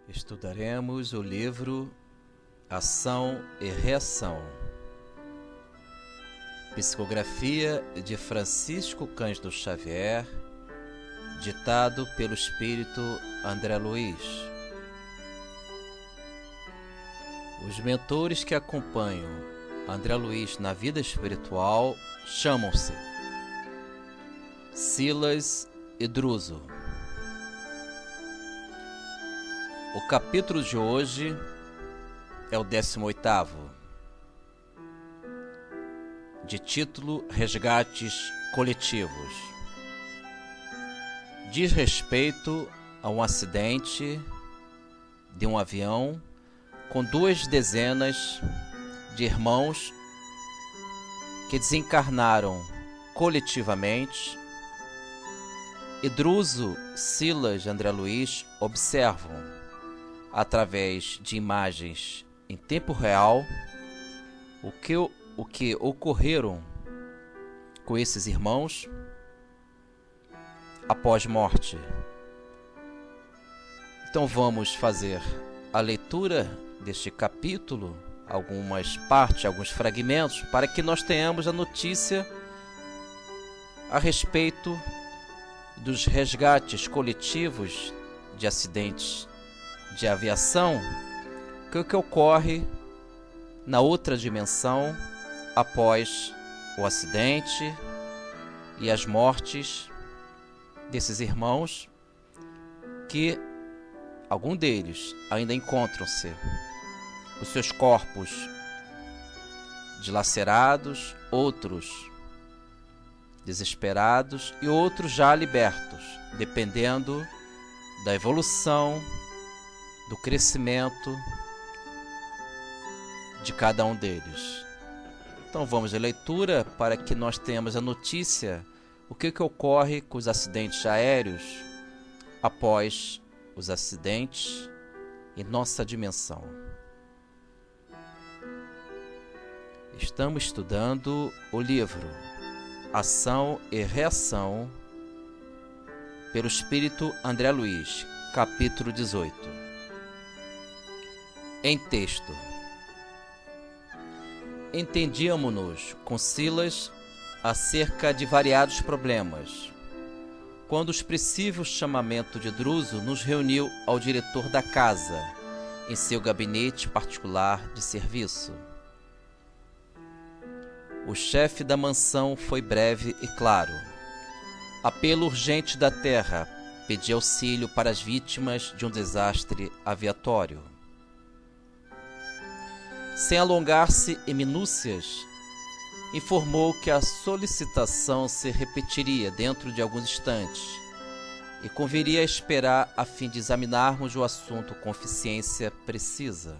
Estudaremos o livro Ação e Reação. Psicografia de Francisco Cândido Xavier, ditado pelo espírito André Luiz. Os mentores que acompanham André Luiz na vida espiritual chamam-se Silas e Druso. O capítulo de hoje é o 18º, de título Resgates Coletivos. Diz respeito a um acidente de um avião com 2 dezenas de irmãos que desencarnaram coletivamente, e Druso, Silas e André Luiz observam, através de imagens em tempo real, o que ocorreram com esses irmãos após morte. Então vamos fazer a leitura deste capítulo, algumas partes, alguns fragmentos, para que nós tenhamos a notícia a respeito dos resgates coletivos de acidentes de aviação, que ocorre na outra dimensão após o acidente e as mortes desses irmãos, que algum deles ainda encontram-se os seus corpos dilacerados, outros desesperados e outros já libertos, dependendo da evolução, do crescimento de cada um deles. Então vamos à leitura para que nós tenhamos a notícia o que ocorre com os acidentes aéreos após os acidentes em nossa dimensão. Estamos estudando o livro Ação e Reação pelo espírito André Luiz, capítulo 18. Em texto. Entendíamos-nos com Silas acerca de variados problemas, quando o expressivo chamamento de Druso nos reuniu ao diretor da casa, em seu gabinete particular de serviço. O chefe da mansão foi breve e claro. Apelo urgente da terra, pedi auxílio para as vítimas de um desastre aviatório. Sem alongar-se em minúcias, informou que a solicitação se repetiria dentro de alguns instantes e conviria esperar a fim de examinarmos o assunto com eficiência precisa.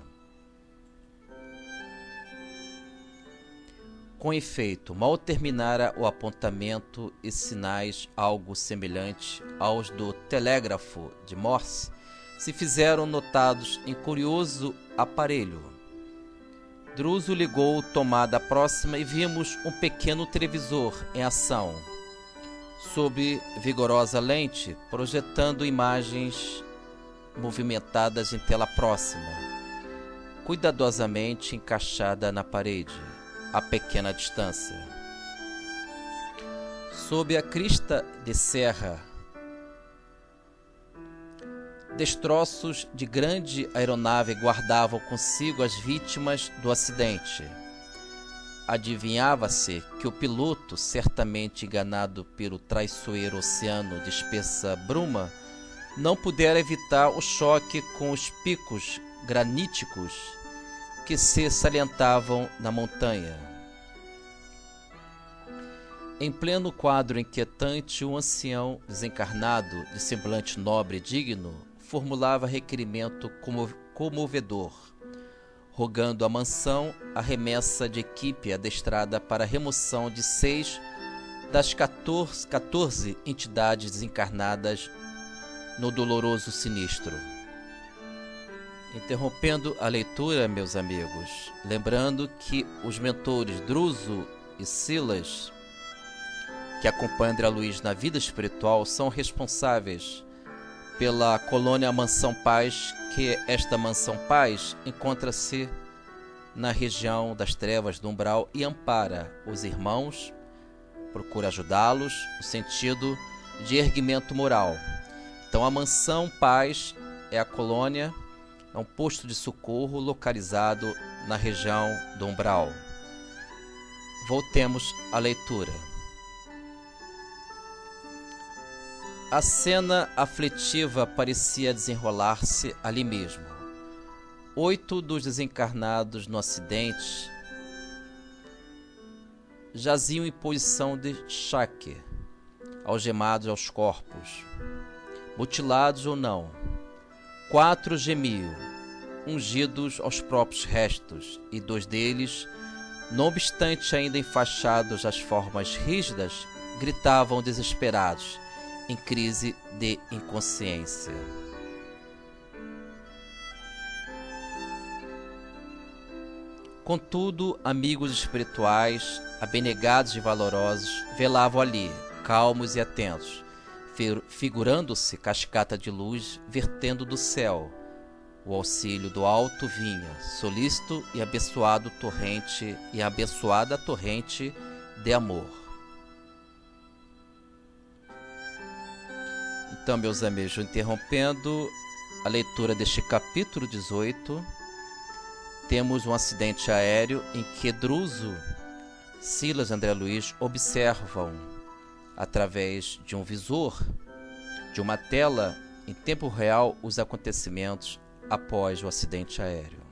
Com efeito, mal terminara o apontamento e sinais algo semelhante aos do telégrafo de Morse se fizeram notados em curioso aparelho. Druso ligou tomada próxima e vimos um pequeno televisor em ação, sob vigorosa lente, projetando imagens movimentadas em tela próxima, cuidadosamente encaixada na parede, a pequena distância. Sob a crista de serra, destroços de grande aeronave guardavam consigo as vítimas do acidente. Adivinhava-se que o piloto, certamente enganado pelo traiçoeiro oceano de espessa bruma, não pudera evitar o choque com os picos graníticos que se salientavam na montanha. Em pleno quadro inquietante, um ancião desencarnado, de semblante nobre e digno, formulava requerimento comovedor, rogando à mansão a remessa de equipe adestrada para a remoção de 6 das 14 entidades desencarnadas no doloroso sinistro. Interrompendo a leitura, meus amigos, lembrando que os mentores Druso e Silas, que acompanham André Luiz na vida espiritual, são responsáveis pela colônia Mansão Paz, que esta Mansão Paz encontra-se na região das trevas do umbral e ampara os irmãos, procura ajudá-los no sentido de erguimento moral. Então a Mansão Paz é a colônia, é um posto de socorro localizado na região do umbral. Voltemos à leitura. A cena aflitiva parecia desenrolar-se ali mesmo. 8 dos desencarnados no acidente jaziam em posição de xaque, algemados aos corpos, mutilados ou não. 4 gemiam, ungidos aos próprios restos, e 2 deles, não obstante ainda enfaixados às formas rígidas, gritavam desesperados, em crise de inconsciência. Contudo, amigos espirituais, abnegados e valorosos, velavam ali, calmos e atentos, figurando-se cascata de luz vertendo do céu. O auxílio do alto vinha, solícito e abençoada torrente de amor. Então, meus amigos, interrompendo a leitura deste capítulo 18, temos um acidente aéreo em que Druso, Silas e André Luiz observam, através de um visor, de uma tela, em tempo real, os acontecimentos após o acidente aéreo.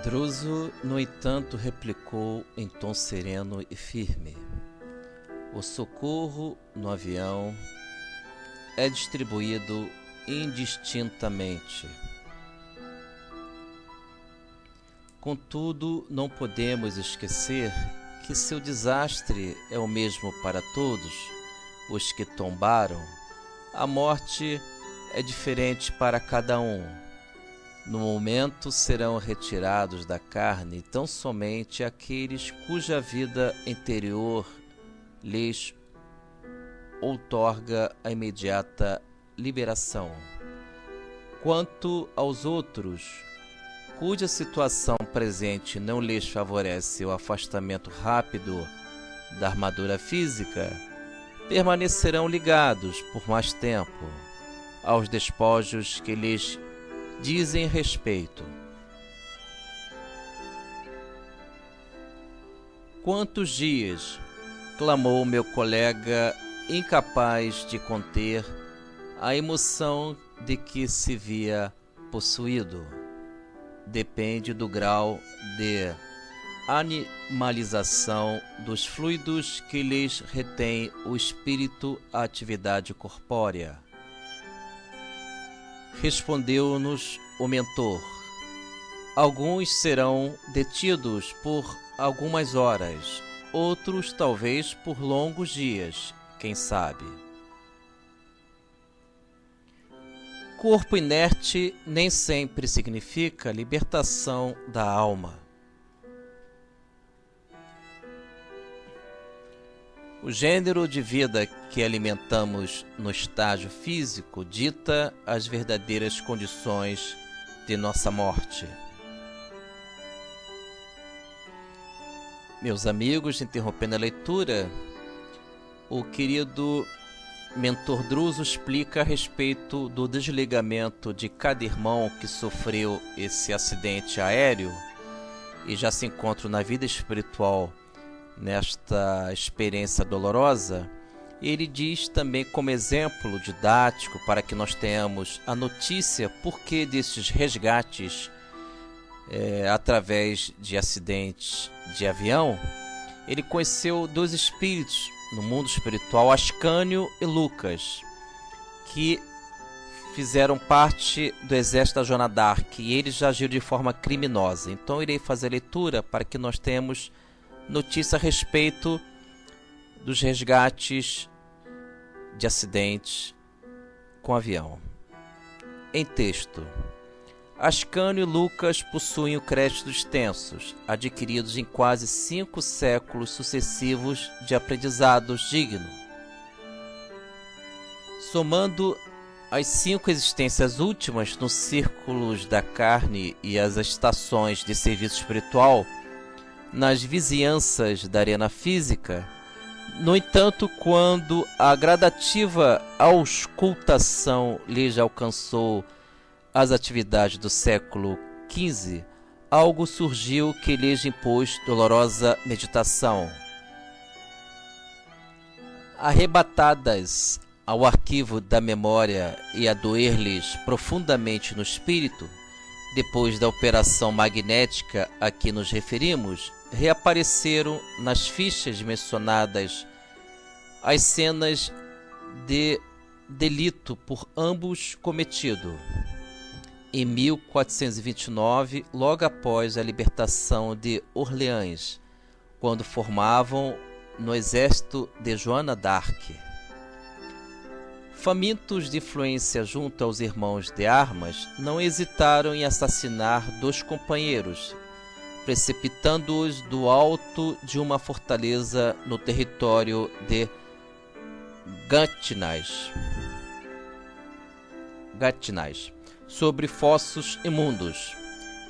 Druso, no entanto, replicou em tom sereno e firme: o socorro no avião é distribuído indistintamente. Contudo, não podemos esquecer que seu desastre é o mesmo para todos os que tombaram. A morte é diferente para cada um. No momento serão retirados da carne tão somente aqueles cuja vida interior lhes outorga a imediata liberação. Quanto aos outros, cuja situação presente não lhes favorece o afastamento rápido da armadura física, permanecerão ligados por mais tempo aos despojos que lhes dizem respeito. Quantos dias, clamou meu colega, incapaz de conter a emoção de que se via possuído. Depende do grau de animalização dos fluidos que lhes retém o espírito à atividade corpórea. Respondeu-nos o mentor: alguns serão detidos por algumas horas, outros talvez por longos dias, quem sabe. Corpo inerte nem sempre significa libertação da alma. O gênero de vida que alimentamos no estágio físico dita as verdadeiras condições de nossa morte. Meus amigos, interrompendo a leitura, o querido mentor Druso explica a respeito do desligamento de cada irmão que sofreu esse acidente aéreo e já se encontra na vida espiritual nesta experiência dolorosa. Ele diz também como exemplo didático para que nós tenhamos a notícia porque desses resgates através de acidentes de avião. Ele conheceu 2 espíritos no mundo espiritual, Ascânio e Lucas, que fizeram parte do exército da Joana d'Arc e eles já agiram de forma criminosa. Então irei fazer a leitura para que nós tenhamos notícia a respeito dos resgates de acidentes com avião. Em texto: Ascânio e Lucas possuem créditos extensos, adquiridos em quase 5 séculos sucessivos de aprendizados dignos. Somando as 5 existências últimas nos círculos da carne e as estações de serviço espiritual nas vizinhanças da arena física, no entanto, quando a gradativa auscultação lhe já alcançou as atividades do século XV, algo surgiu que lhes impôs dolorosa meditação. Arrebatadas ao arquivo da memória e a doer-lhes profundamente no espírito, depois da operação magnética a que nos referimos, reapareceram nas fichas mencionadas as cenas de delito por ambos cometido. Em 1429, logo após a libertação de Orleans, quando formavam no exército de Joana d'Arc. Famintos de influência junto aos irmãos de armas, não hesitaram em assassinar 2 companheiros, precipitando-os do alto de uma fortaleza no território de Gatinais, sobre fossos imundos,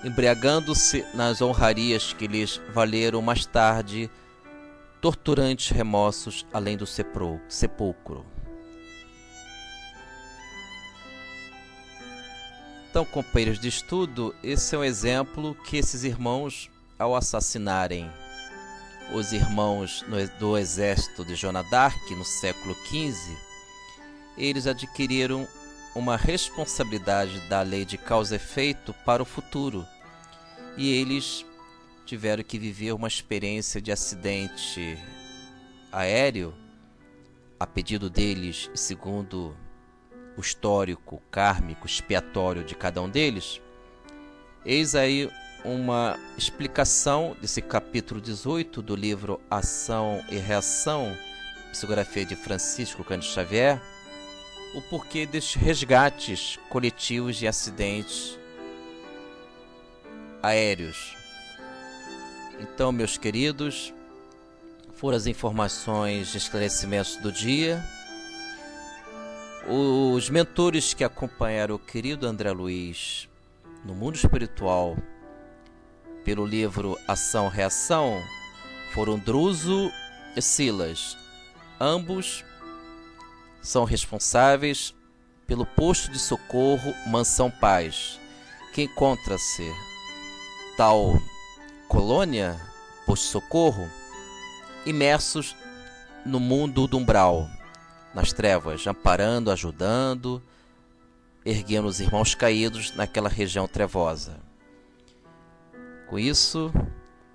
embriagando-se nas honrarias que lhes valeram mais tarde torturantes remorsos além do sepulcro. Então, companheiros de estudo, esse é um exemplo que esses irmãos, ao assassinarem os irmãos do exército de Joana d'Arc no século XV, eles adquiriram uma responsabilidade da lei de causa e efeito para o futuro, e eles tiveram que viver uma experiência de acidente aéreo, a pedido deles e segundo o histórico, kármico, expiatório de cada um deles. Eis aí uma explicação desse capítulo 18 do livro Ação e Reação, psicografia de Francisco Cândido Xavier, o porquê destes resgates coletivos de acidentes aéreos. Então, meus queridos, foram as informações de esclarecimentos do dia. Os mentores que acompanharam o querido André Luiz no mundo espiritual pelo livro Ação-Reação foram Druso e Silas. Ambos são responsáveis pelo posto de socorro Mansão Paz, que encontra-se tal colônia, posto de socorro, imersos no mundo do umbral, nas trevas, amparando, ajudando, erguendo os irmãos caídos naquela região trevosa. Com isso,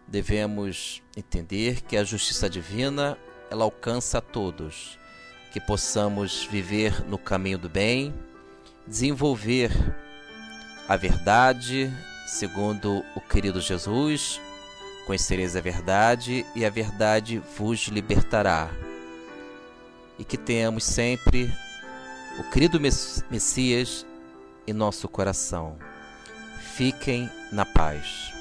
devemos entender que a justiça divina, ela alcança a todos, que possamos viver no caminho do bem, desenvolver a verdade, segundo o querido Jesus, conhecereis a verdade e a verdade vos libertará. E que tenhamos sempre o querido Messias em nosso coração. Fiquem na paz.